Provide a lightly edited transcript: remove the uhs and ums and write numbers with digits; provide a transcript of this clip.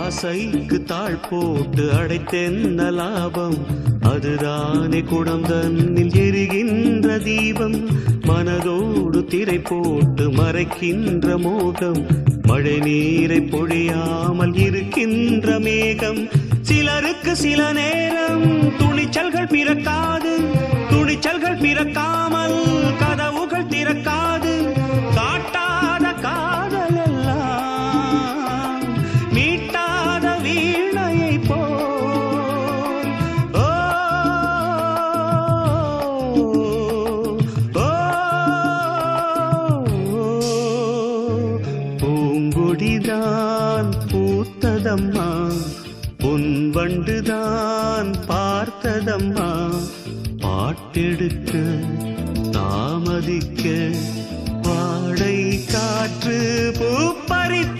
ஆசைக்கு தாழ் போட்டு அடைத்தென்ன லாபம்? அதுதானே குடம் தன்னில் எரிகின்ற தீபம். மனதோடு திரை போட்டு மறைக்கின்ற மோகம், மழை நீரை பொழியாமல் இருக்கின்ற மேகம். சிலருக்கு சில நேரம் துணிச்சல்கள் பிறக்காது, துணிச்சல்கள் பிறக்காமல் கதவுகள் திறக்காது. காட்டாத காதல் எல்லாம் மீட்டாத வீணையை போல். ஓ, ஓ, பூங்கொடிதான் பூத்ததம்மா, பொன்வண்டுதான் பார்த்ததம்மா. பாட்டெடுக்க தாமதிக்க வாடை காற்று பூ பறித்த